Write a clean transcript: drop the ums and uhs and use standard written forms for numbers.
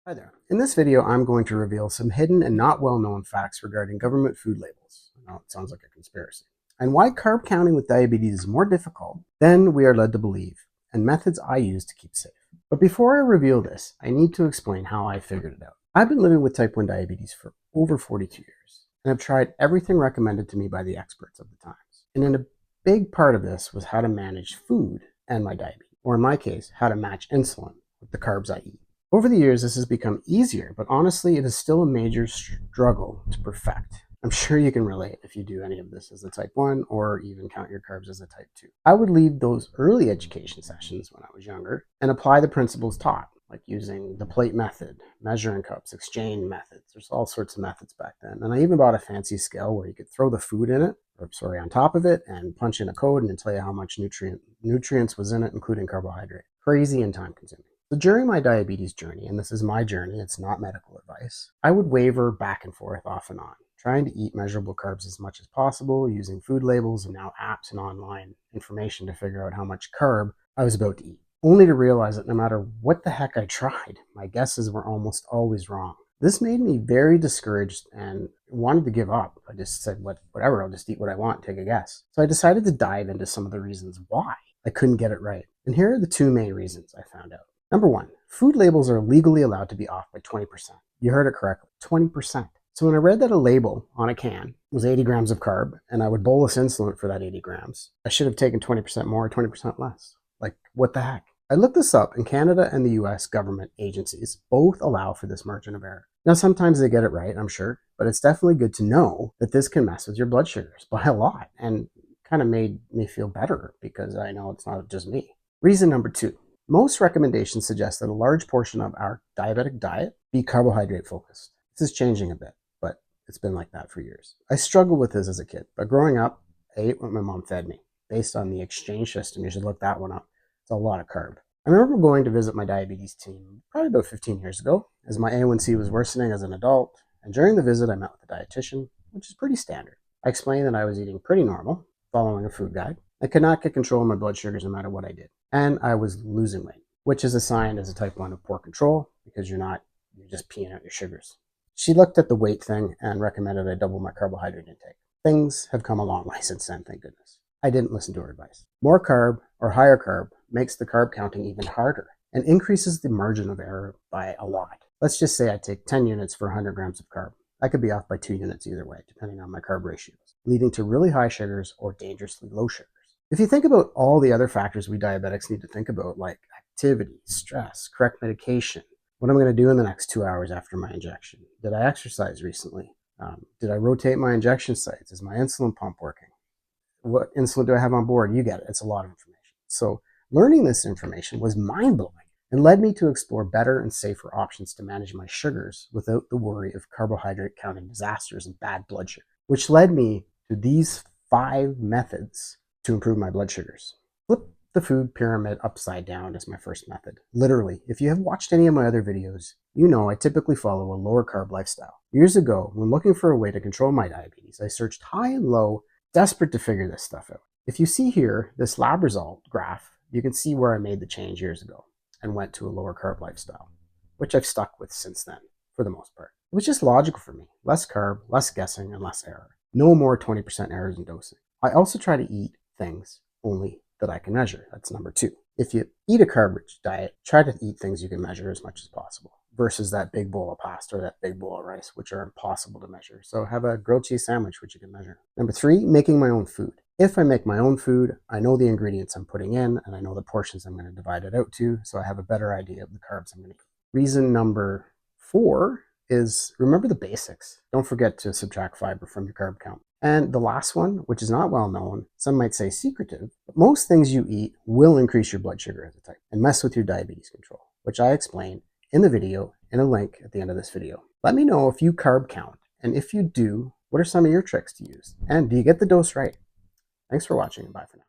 Hi there. In this video, I'm going to reveal some hidden and not well-known facts regarding government food labels. I know it sounds like a conspiracy. And why carb counting with diabetes is more difficult than we are led to believe, and methods I use to keep safe. But before I reveal this, I need to explain how I figured it out. I've been living with type 1 diabetes for over 42 years, and I've tried everything recommended to me by the experts of the times. And in a big part of this was how to manage food and my diabetes, or in my case, how to match insulin with the carbs I eat. Over the years, this has become easier, but honestly, it is still a major struggle to perfect. I'm sure you can relate if you do any of this as a type 1 or even count your carbs as a type 2. I would leave those early education sessions when I was younger and apply the principles taught, like using the plate method, measuring cups, exchange methods. There's all sorts of methods back then. And I even bought a fancy scale where you could throw the food in it, on top of it, and punch in a code and tell you how much nutrients was in it, including carbohydrate. Crazy and time consuming. So during my diabetes journey, and this is my journey, it's not medical advice, I would waver back and forth off and on, trying to eat measurable carbs as much as possible, using food labels and now apps and online information to figure out how much carb I was about to eat, only to realize that no matter what the heck I tried, my guesses were almost always wrong. This made me very discouraged and wanted to give up. I just said, whatever, I'll just eat what I want, take a guess. So I decided to dive into some of the reasons why I couldn't get it right. And here are the two main reasons I found out. Number one, food labels are legally allowed to be off by 20%. You heard it correctly, 20%. So when I read that a label on a can was 80 grams of carb and I would bolus insulin for that 80 grams, I should have taken 20% more or 20% less. Like, what the heck? I looked this up, and Canada and the US government agencies both allow for this margin of error. Now, sometimes they get it right, I'm sure, but it's definitely good to know that this can mess with your blood sugars by a lot, and kind of made me feel better because I know it's not just me. Reason number two. Most recommendations suggest that a large portion of our diabetic diet be carbohydrate focused. This is changing a bit, but it's been like that for years. I struggled with this as a kid, but growing up, I ate what my mom fed me. Based on the exchange system, you should look that one up. It's a lot of carb. I remember going to visit my diabetes team probably about 15 years ago, as my A1C was worsening as an adult, and during the visit I met with a dietitian, which is pretty standard. I explained that I was eating pretty normal, following a food guide. I could not get control of my blood sugars no matter what I did. And I was losing weight, which is a sign as a type 1 of poor control because you're just peeing out your sugars. She looked at the weight thing and recommended I double my carbohydrate intake. Things have come a long way since then, thank goodness. I didn't listen to her advice. More carb or higher carb makes the carb counting even harder and increases the margin of error by a lot. Let's just say I take 10 units for 100 grams of carb. I could be off by 2 units either way, depending on my carb ratios, leading to really high sugars or dangerously low sugars. If you think about all the other factors we diabetics need to think about, like activity, stress, correct medication, what am I going to do in the next 2 hours after my injection? Did I exercise recently? Did I rotate my injection sites? Is my insulin pump working? What insulin do I have on board? You get it. It's a lot of information. So learning this information was mind-blowing and led me to explore better and safer options to manage my sugars without the worry of carbohydrate counting disasters and bad blood sugar, which led me to these 5 methods to improve my blood sugars. Flip the food pyramid upside down is my first method. Literally, if you have watched any of my other videos, you know I typically follow a lower carb lifestyle. Years ago, when looking for a way to control my diabetes, I searched high and low, desperate to figure this stuff out. If you see here, this lab result graph, you can see where I made the change years ago and went to a lower carb lifestyle, which I've stuck with since then, for the most part. It was just logical for me. Less carb, less guessing, and less error. No more 20% errors in dosing. I also try to eat things only that I can measure. That's number 2. If you eat a carb-rich diet, try to eat things you can measure as much as possible versus that big bowl of pasta or that big bowl of rice, which are impossible to measure. So have a grilled cheese sandwich, which you can measure. Number 3, making my own food. If I make my own food, I know the ingredients I'm putting in and I know the portions I'm going to divide it out to, so I have a better idea of the carbs I'm going to eat. Reason number 4 is remember the basics. Don't forget to subtract fiber from your carb count. And the last one, which is not well known, some might say secretive, but most things you eat will increase your blood sugar as a type and mess with your diabetes control, which I explain in the video in a link at the end of this video. Let me know if you carb count, and if you do, what are some of your tricks to use? And do you get the dose right? Thanks for watching, and bye for now.